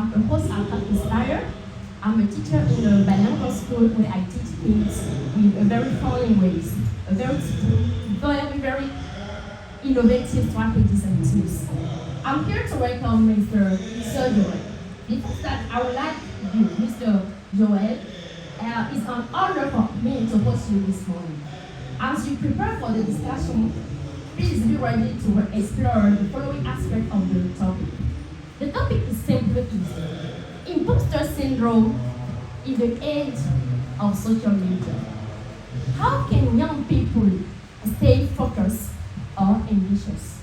I'm a host at TalkInspire. I'm a teacher in a bilingual school where I teach kids with a very fun ways, a very innovative strategies and tools. I'm here to welcome Mr. Sir Joel. Before that, I would like you, Mr. Joel, it's an honor for me to host you this morning. As you prepare for the discussion, please be ready to explore the following aspect of the topic. The topic is simply imposter syndrome in the age of social media. How can young people stay focused or ambitious?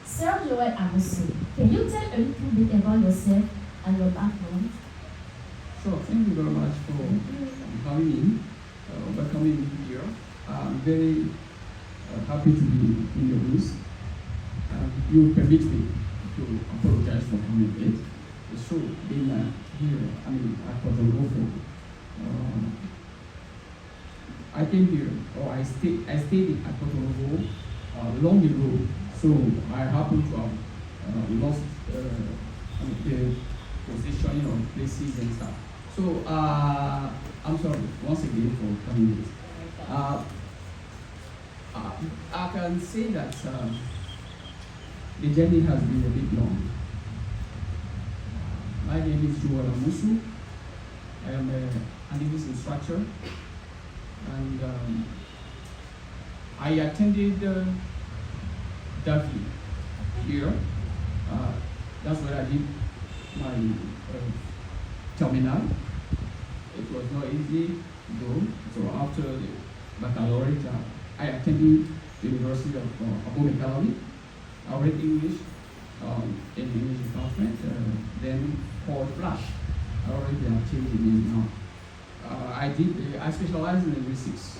Sir Joel Amoussou, can you tell a little bit about yourself and your background? Sure, thank you very much for having me, welcoming me here. I'm very happy to be in your midst. You permit me to apologize for coming late. It's true, being here, at Porto-Novo. I came here, or I stayed at Porto-Novo long ago, so I happen to have lost the position of places and stuff. So I'm sorry once again for coming late. I can say that the journey has been a bit long. My name is Joel Amoussou. I am an English instructor, and I attended Duffy here. That's where I did my terminal. It was not easy though. So after the baccalaureate, I attended the University of Amoussou. I read English in the English department, then called Flash. I already have changed the name now. I specialized in linguistics,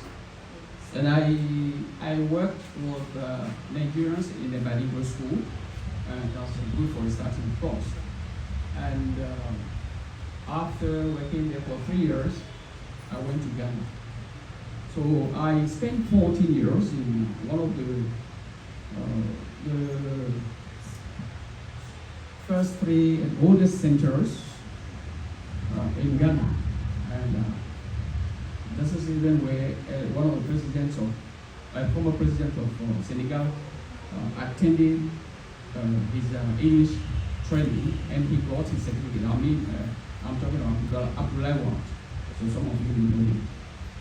and I worked with Nigerians in a bilingual school, and that was good for a starting course. And after working there for 3 years, I went to Ghana. So I spent 14 years in one of the first 3 and oldest centers in Ghana. And this is even where one of the presidents former president of Senegal attended his English training, and he got his certificate. I'm talking about Abdullah Ward. So some of you know him.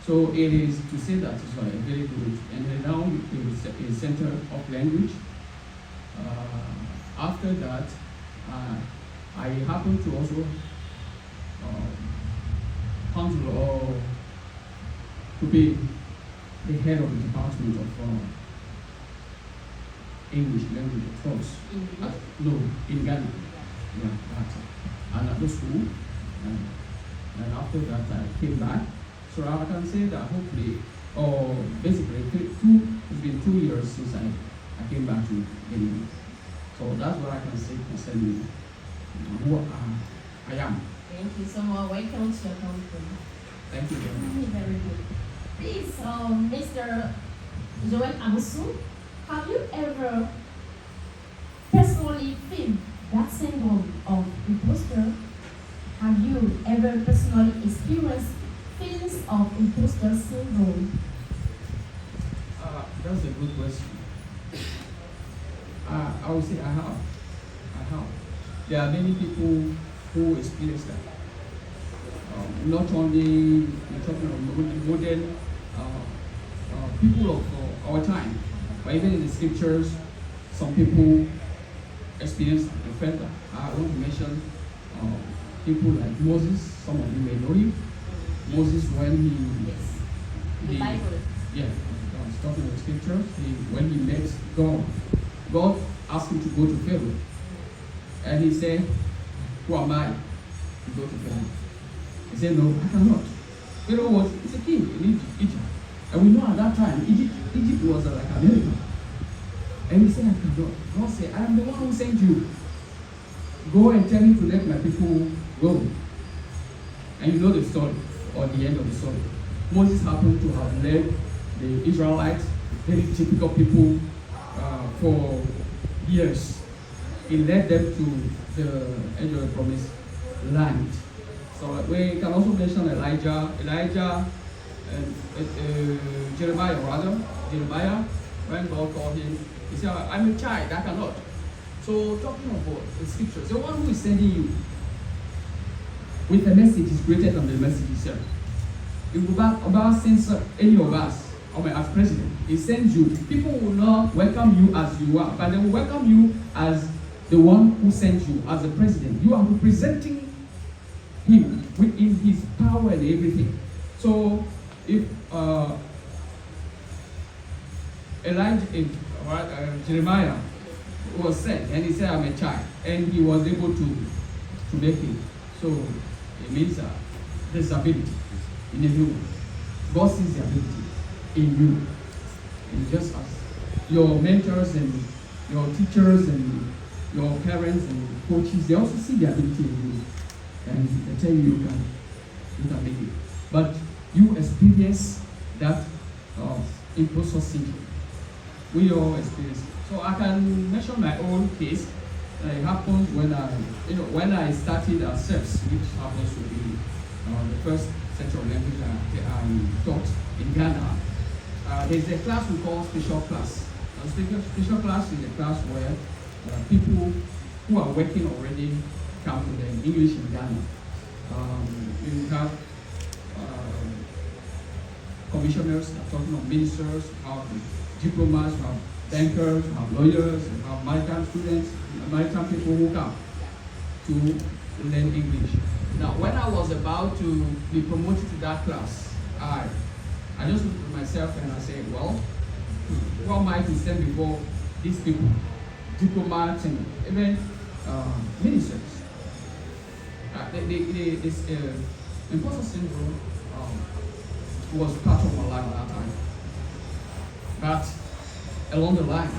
So it is to say that it's very good. And then now it is a center of language. After that, I happen to also handle or to be the head of the department of English language, of course. No, in Ghana. Yeah, at another school. And after that, I came back. So I can say that hopefully, or basically, it's been 2 years since I came back to Ghana. So that's what I can say concerning who I am. Thank you so much. Welcome to your company. Thank you very much. Very good. Please, Mr. Joel Amoussou, have you ever personally felt that syndrome of imposter? Have you ever personally experienced feelings of imposter syndrome? That's a good question. I would say I have. There are many people who experience that. Not only we're talking about modern people of our time, but even in the scriptures, some people experience the felt that. I want to mention people like Moses. Some of you may know him. Moses, when The Bible. Yeah, I was talking about scriptures. When he met God asked him to go to Pharaoh, and he said, "Who am I to go to Pharaoh?" He said, "No, I cannot." Pharaoh was a king in Egypt, and we know at that time Egypt was like America. And he said, "I cannot." God said, "I am the one who sent you. Go and tell him to let my people go." And you know the story, or the end of the story. Moses happened to have led the Israelites, very typical people, for years he led them to the edge of the promised land. So we can also mention Elijah, and Jeremiah, when God called him, he said, I'm a child, I cannot. So talking about the scriptures, the one who is sending you with a message is greater than the message itself. If Obama sends any of us, as president, he sends you, people will not welcome you as you are, but they will welcome you as the one who sent you, as the president. You are representing him within his power and everything. So if Jeremiah was sent and he said, I'm a child, and he was able to make it. So it means there's ability in a human. God sees the ability in you. And just as your mentors and your teachers and your parents and coaches, they also see the ability in you. And they tell you you can make it. But you experience that imposter syndrome. We all experience it. So I can mention my own case. It happens when I started at SEPS, which happens to be the first set of language I taught in Ghana. There's a class we call special class. Special class is a class where people who are working already come to learn English in Ghana. You have commissioners, talking of ministers, have diplomats, have bankers, have lawyers, have maritime students, maritime people who come to learn English. Now, when I was about to be promoted to that class, I just looked at myself and I said, well, who am I to stand before these people, diplomats and even ministers? This imposter syndrome was part of my life at that time. But along the line,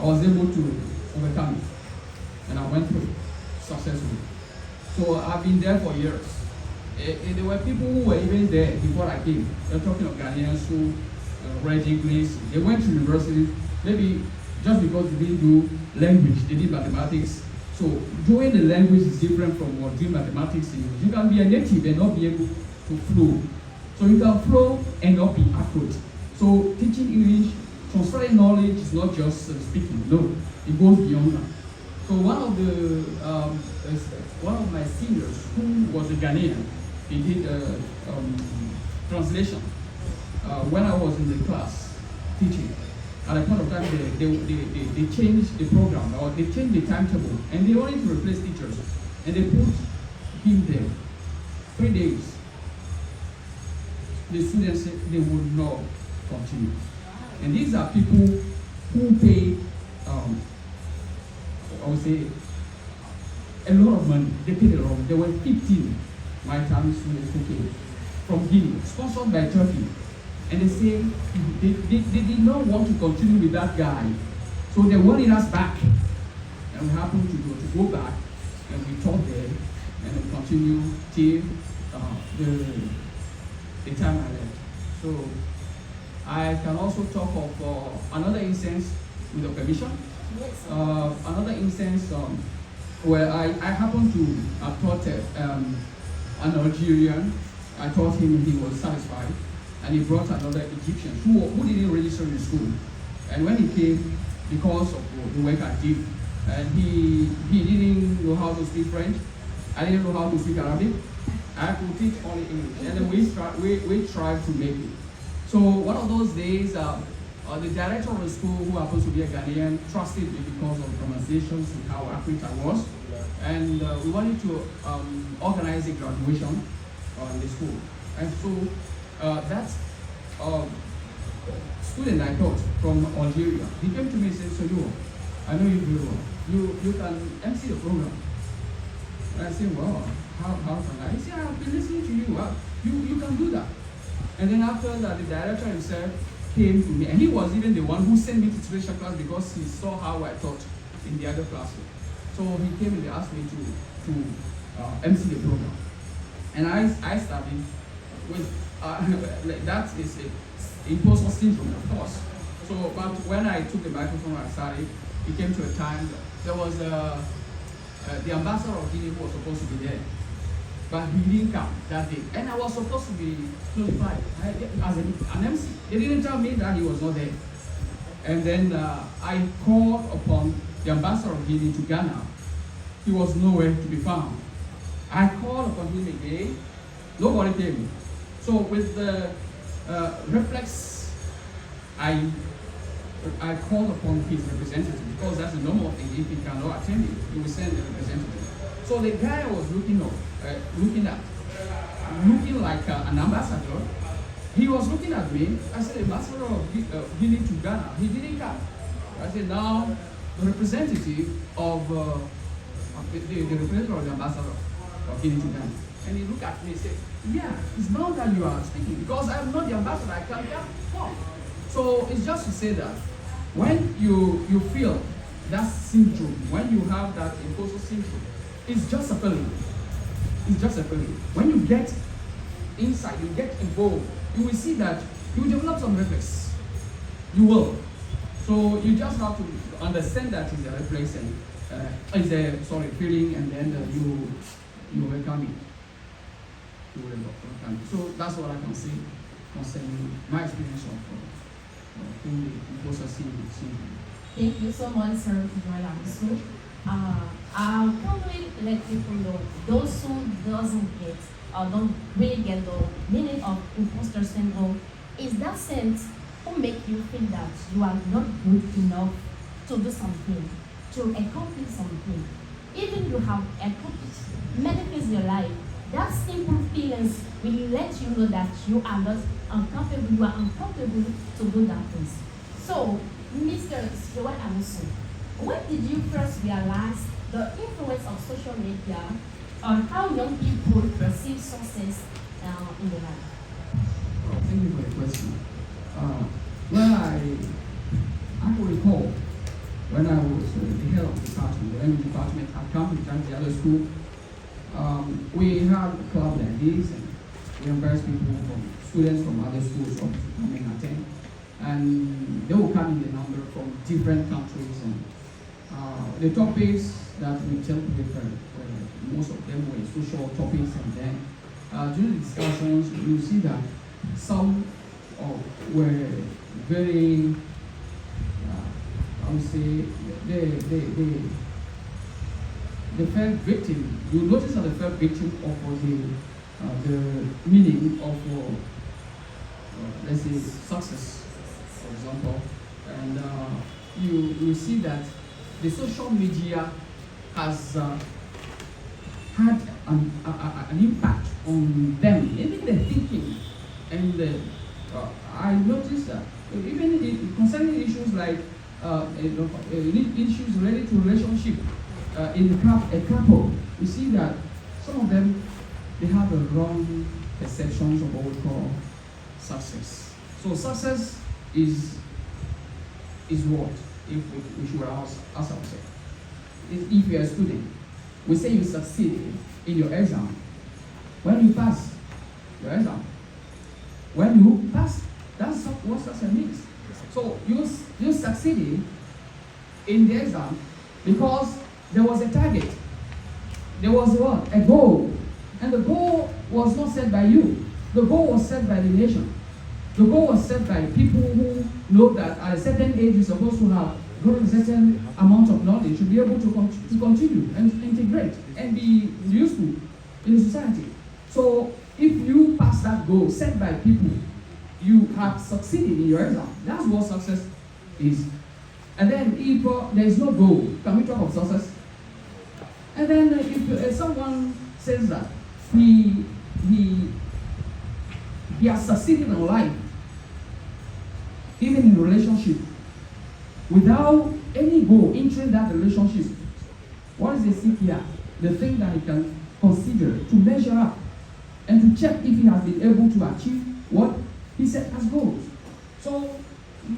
I was able to overcome it, and I went through successfully. So I've been there for years. There were people who were even there before I came. They're talking of Ghanaians who read English. They went to university, maybe just because they didn't do language, they did mathematics. So doing the language is different from what doing mathematics is. You can be a native and not be able to flow. So you can flow and not be accurate. So teaching English, transferring knowledge is not just speaking. No, it goes beyond that. So one of my seniors, who was a Ghanaian, he did translation when I was in the class teaching. At a point of time, they changed the program, or they changed the timetable, and they wanted to replace teachers, and they put him there 3 days. The students said they would not continue. And these are people who pay, I would say, a lot of money. They paid a lot. There were 15 maritime students who came from Guinea, sponsored by Turkey. And they say they did not want to continue with that guy. So they wanted us back. And we happened to go back, and we taught there, and we continue till the time I left. So I can also talk of another instance with the permission. Yes. Another instance where I happened to have taught an Algerian. I taught him, and he was satisfied. And he brought another Egyptian who didn't register in school. And when he came, because of the work I did, and he didn't know how to speak French, I didn't know how to speak Arabic, I could teach only English. And then we tried to make it. So one of those days, the director of the school, who happens to be a Ghanaian, trusted me because of the pronunciations and how accurate I was. And we wanted to organize a graduation in the school. And so that student I taught from Algeria, he came to me and said, "So I know you very well. You can MC the program." And I said, "Well, how can I?" He said, "I've been listening to you. You can do that." And then after that, the director himself came to me, and he was even the one who sent me to special class because he saw how I taught in the other classroom. So he came and they asked me to MC the program, and I started with that is a imposter syndrome, of course. So, but when I took the microphone and I started, it came to a time that there was the ambassador of Guinea who was supposed to be there, but he didn't come that day, and I was supposed to be notified as an MC. They didn't tell me that he was not there, and then I called upon the ambassador of Guinea to Ghana. He was nowhere to be found. I called upon him again. Nobody came. So with the reflex, I called upon his representative, because that's the normal thing. If he cannot attend it, he will send a representative. So the guy I was looking like an ambassador, he was looking at me. I said, ambassador of Guinea to Ghana. He didn't come. I said, now the representative of the representative of the ambassador of Guinea to Ghana. And he looked at me and said, yeah, it's now that you are speaking, because I'm not the ambassador, I can't come. So it's just to say that when you feel that syndrome, when you have that imposter syndrome, it's just a feeling. It's just a feeling. When you get inside, you get involved, you will see that you will develop some reflex. You will. So you just have to understand that it's a reflex and it's a feeling, and then you welcome it. So that's what I can say concerning my experience of the imposter syndrome. Thank you so much, Sir Amoussou. I'll probably let people know, those who doesn't get or don't really get the meaning of imposter syndrome, is that sense who make you feel that you are not good enough to do something, to accomplish something. Even you have accomplished many things in your life, that simple feelings will let you know that you are not uncomfortable, you are uncomfortable to do that things. So, Mr. Amoussou, when did you first realize the influence of social media on how young people perceive success in their life? Well, thank you for the question. I can recall when I was the head of the department, the energy department at Cambridge and the other school, we had a club like this, and we embarrass people students from other schools to come and attend. And they will come in the number from different countries, and the topics that we dealt with, most of them were social topics, and then during the discussions, you see that some were very, I would say, they fell victim. You notice that they fell victim of the meaning of, let's say, success, for example. And you see that the social media has had an impact on them, even their thinking. And I noticed that even concerning issues like issues related to relationship in a couple, you see that some of them, they have a wrong perceptions of what we call success. So success is what? If we should ask ourselves, if you're a student, we say you succeeded in your exam. When you pass your exam, when you pass, that's what success means. So you succeeded in the exam because there was a target. There was what? A goal. And the goal was not set by you. The goal was set by the nation. The goal was set by people who know that at a certain age you're supposed to have grown a certain amount of knowledge to be able to continue and integrate and be useful in the society. So if you pass that goal set by people, you have succeeded in your exam. That's what success is. And then if there is no goal, can we talk of success? And then if someone says that he has succeeded in life, even in relationship, without any goal entering that relationship, what is the CPR? The thing that he can consider to measure up and to check if he has been able to achieve what he set as goals. So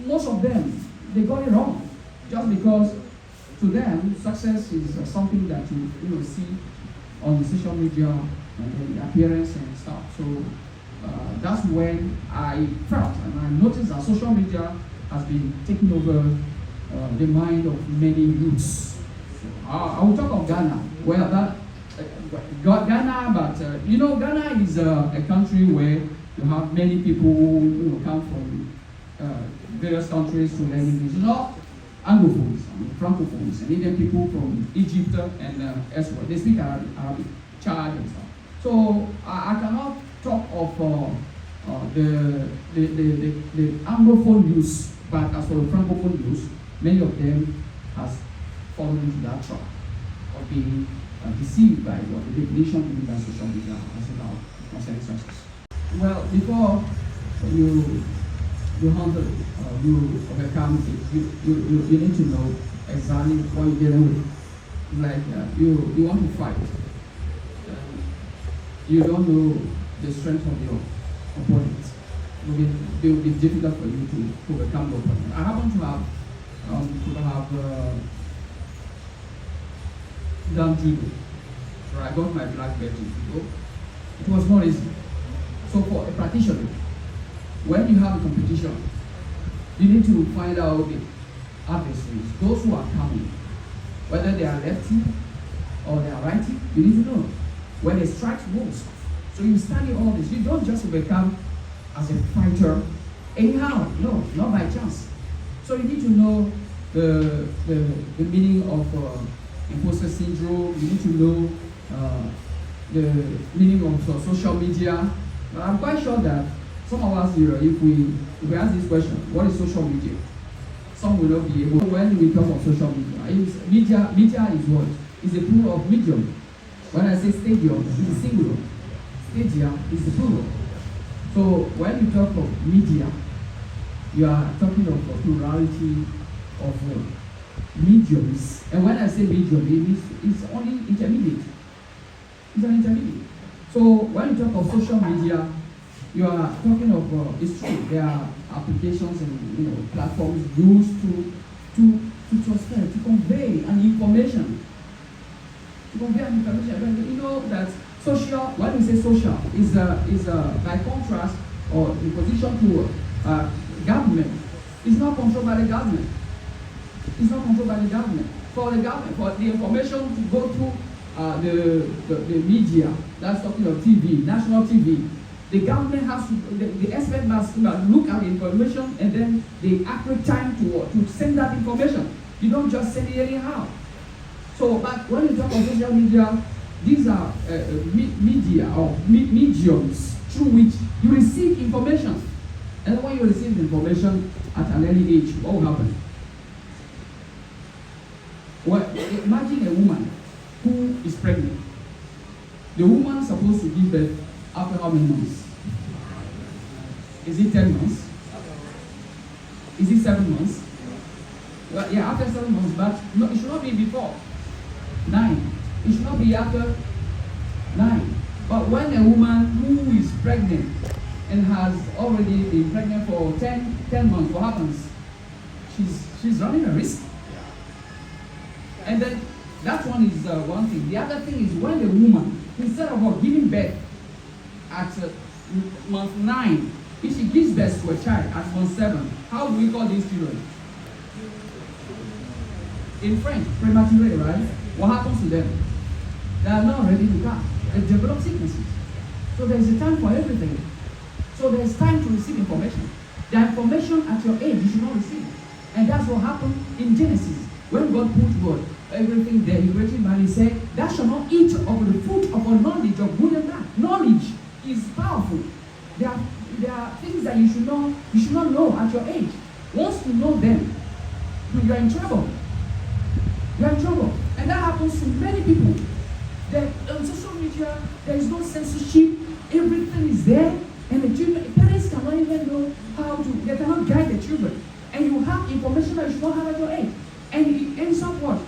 most of them, they got it wrong, just because to them success is something that you see on the social media and the appearance and stuff. So that's when I felt and I noticed that social media has been taking over the mind of many youths. I will talk of Ghana. Well, Ghana, but you know, Ghana is a country where you have many people who come from various countries to learn English. Not Anglophones, Francophones, and even people from Egypt and elsewhere. They speak Arabic, Chad and stuff. So I cannot talk of the Anglophone use, but as for the Francophone use, many of them has fallen into that trap of being deceived by what the definition given by social media has about concerning success. Well, before you handle, you overcome it, you need to know exactly what you're dealing with. Like you want to fight. You don't know the strength of your opponent. It will be difficult for you to overcome the opponent. I happen to have done judo. So I got my black belt in judo. It was not easy. So for a practitioner, when you have a competition, you need to find out the adversaries, those who are coming, whether they are lefty or they are righty. You need to know when they strike moves. So you study all this. You don't just become as a fighter anyhow. No, not by chance. So you need to know the meaning of imposter syndrome. You need to know the meaning of social media. But I'm quite sure that some of us here, if we ask this question, what is social media? Some will not be able. When we talk of social media, media is what? It's a plural of medium. When I say stadium, it's singular. Stadia is the plural. So when you talk of media, you are talking of a plurality of mediums. And when I say medium, it's only intermediate. It's an intermediate. So when you talk of social media, you are talking of, it's true, there are applications and platforms used to transfer, to convey an information. But you know that social, when we say social, is by contrast or in position to government. It's not controlled by the government. It's not controlled by the government. For the government, for the information to go through the media, that's talking of TV, national TV, the government has to, the expert must look at the information and then the accurate time to send that information. You don't just send it anyhow. So, but when you talk about social media, these are media or mediums through which you receive information. And when you receive information at an early age, what will happen? Well, imagine a woman who is pregnant. The woman is supposed to give birth after how many months? Is it 10 months? Is it 7 months? Well, yeah, after 7 months, but no, it should not be before 9. It should not be after 9. But when a woman who is pregnant and has already been pregnant for 10 months, what happens? She's running a risk. And then that one is one thing. The other thing is when the woman, instead of giving birth at month 9, if she gives birth to a child at month 7, how do we call these children? In French, premature, right? What happens to them? They are not ready to come. They develop sicknesses. So there is a time for everything. So there is time to receive information. The information at your age you should not receive. And that's what happened in Genesis. When God put everything there, He created man, He said, "Thou shalt not eat of the fruit of a knowledge of good and bad." Knowledge is powerful. There are things that you should not know at your age. Once you know them, you are in trouble. You are in trouble. And that happens to many people. That on social media, there is no censorship. Everything is there. And the children, parents cannot even know how to, they cannot guide the children. And you have information that you should not have at your age. And it ends up what?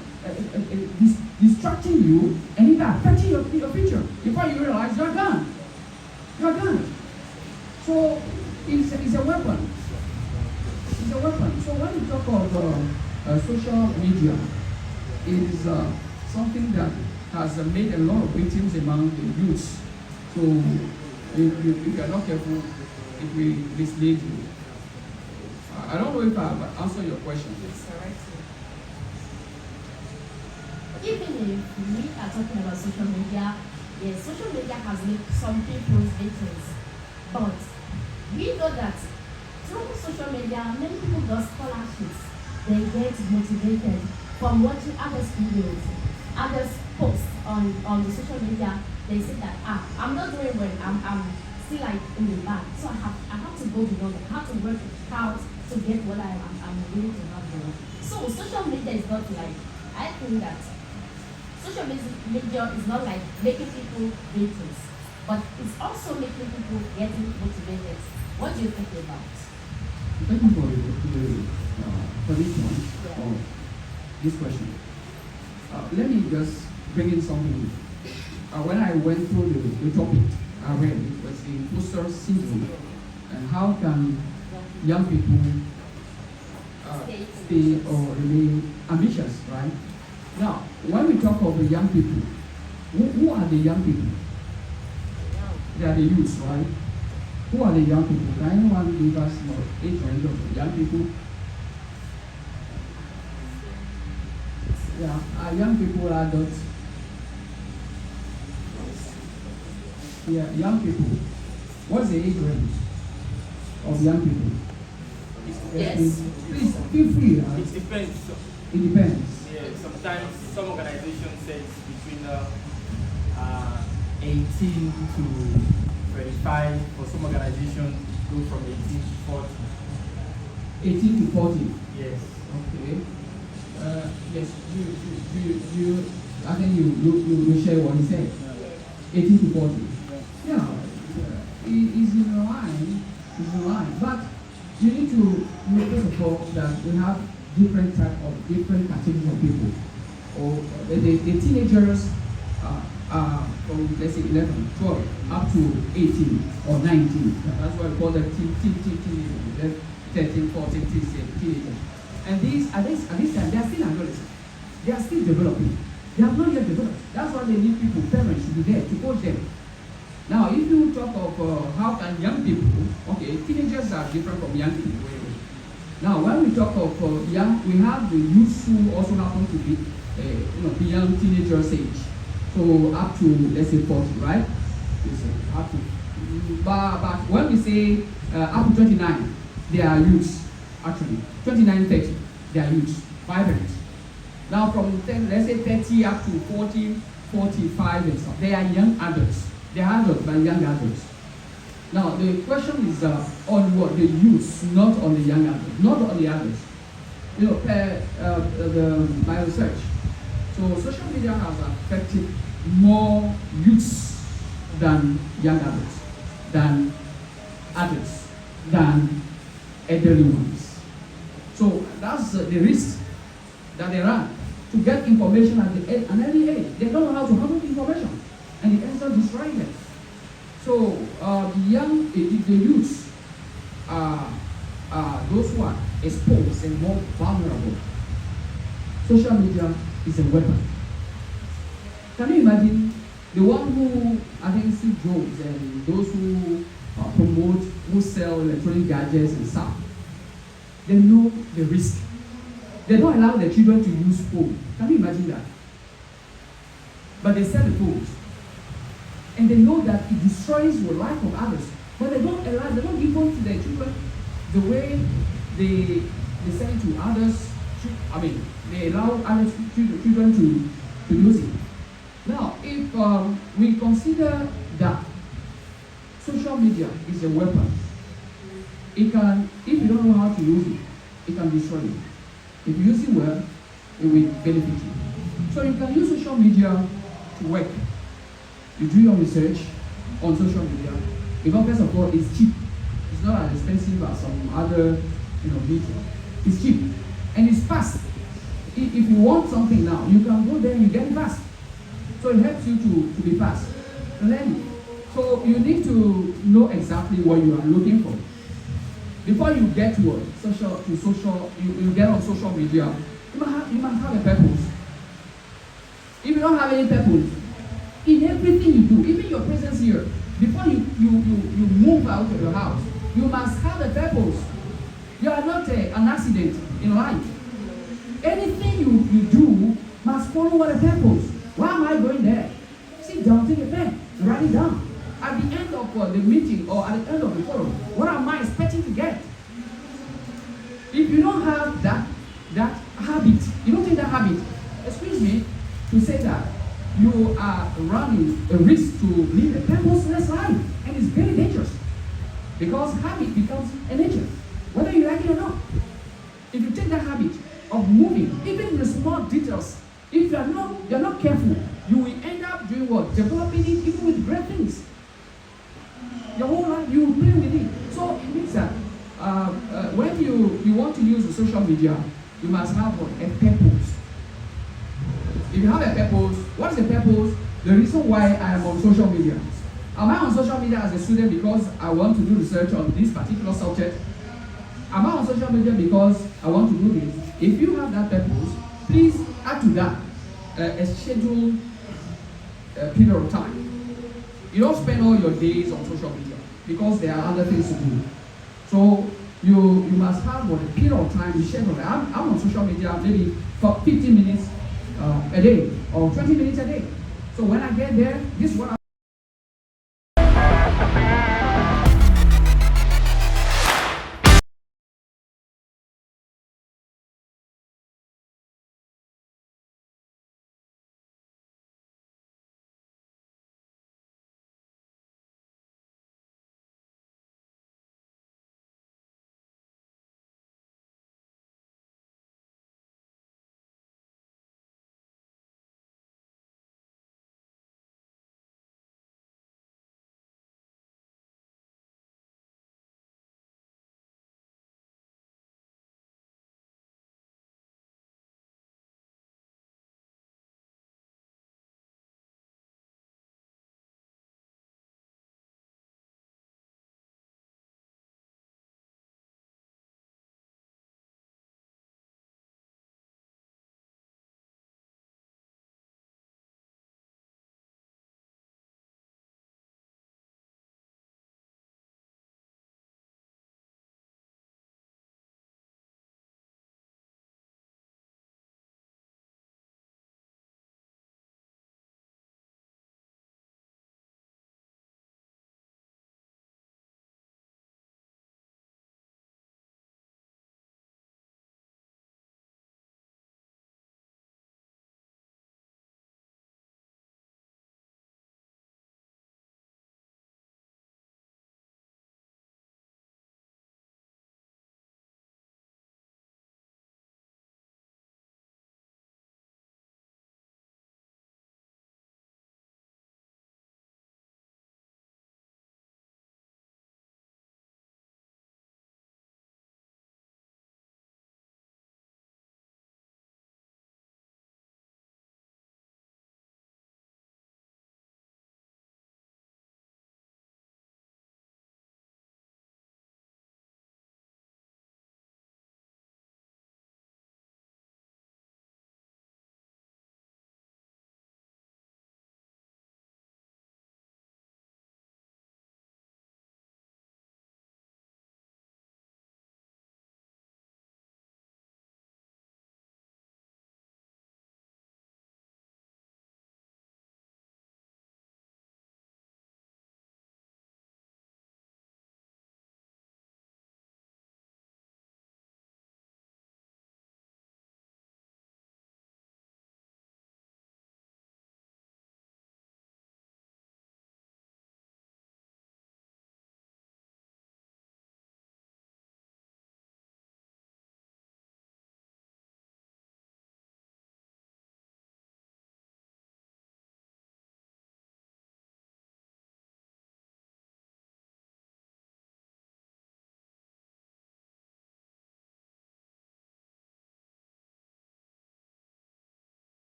Distracting you and even affecting your future. Before you realize you're gone. You're gone. So it's a weapon. It's a weapon. So when you talk of social media, it is something that has made a lot of victims among the youths. So if you are not careful, it will mislead you. I don't know if I have answered your question. Yes, all right. even if we are talking about social media, yes, social media has made some people's victims, but we know that through social media, many people do scholarships. They get motivated from watching others' videos, others' posts on the social media. They say that I'm not doing well. I'm still like in the back, so I have to go beyond. I have to work hard to get what I'm willing to have done. So social media is not like, I think that social media is not like making people victims, but it's also making people getting motivated. What do you think about? Thank you for this one, or this question. Let me just bring in something. When I went through the topic, I read it was the imposter syndrome, and how can young people stay or remain ambitious, right? Now, when we talk of the young people, who are the young people? They are the youths, right? Who are the young people? Can anyone give us more age range of the young people? Yeah, are young people adults? Yeah, young people. What's the age range of young people? Yes. Please feel free. It depends. It depends. Yeah, sometimes some organizations say it's between 18 to 35. For some organizations, go from 18 to 40. 18 to 40. Yes. Okay. Yes. You. I think you share what he said. 18 to 40. Yeah. It's in line. It's in line. But you need to make first of all that we have different categories of people. Or the teenagers are from, let's say, 11, 12, up to 18 or 19. That's why we call them teenagers. 13, 14, teenagers. And these, at this time, they are still adolescents. They are still developing. They have not yet developed. That's why they need people, parents should be there to coach them. Now, if you talk of how can young people, okay, teenagers are different from young people. Now, when we talk of young, we have the youths who also happen to be, beyond teenagers' age. So up to, let's say, 40, right? Up to. But when we say up to 29, they are youths, actually. 29, 30, they are youths, vibrant. Now, from 10, let's say 30 up to 40, 45 and stuff, they are young adults. They are adults, but young adults. Now, the question is on what? The youths, not on the young adults, not on the adults. My research. So, social media has affected more youths than young adults, than elderly ones. So, that's the risk that they run to get information at an early age. They don't know how to handle the information, and it ends up destroying them. So the youths are those who are exposed and more vulnerable. Social media is a weapon. Can you imagine the one who, I think, Steve Jobs and those who promote, who sell electronic gadgets and stuff, they know the risk. They don't allow their children to use phone. Can you imagine that? But they sell the phones. And they know that it destroys the life of others. But they don't allow, they don't give on to their children the way they sell it to others. I mean, they allow other children to use it. Now, if we consider that social media is a weapon, it can, if you don't know how to use it, it can destroy you. If you use it well, it will benefit you. So you can use social media to work. You do your research on social media because first of all, it's cheap. It's not as expensive as some other, media. It's cheap and it's fast. If you want something now, you can go there and you get it fast. So it helps you to be fast, to learn it. So you need to know exactly what you are looking for. Before you get to social, you get on social media, you must have a purpose. If you don't have any purpose, in everything you do, even your presence here, before you move out of your house, you must have a purpose. You are not an accident in life. Anything you do must follow what a purpose. Why am I going there? Sit down, take a pen, write it down. At the end of the meeting or at the end of the forum, what am I expecting to get? If you don't have that habit, you don't take that habit, excuse me, to say that you are running a risk to live a purposeless life, and it's very dangerous because habit becomes a nature, whether you like it or not. If you take that habit of moving, even in the small details, if you're not careful, you will end up doing what? Developing it even with great things. Your whole life you will play with it. So it means that when you want to use the social media, you must have what? A purpose. If you have a purpose, what is the purpose? The reason why I am on social media. Am I on social media as a student because I want to do research on this particular subject? Am I on social media because I want to do this? If you have that purpose, please add to that a scheduled period of time. You don't spend all your days on social media because there are other things to do. So you must have what a period of time you schedule. I'm on social media maybe for 15 minutes a day or 20 minutes a day. So when I get there, this is what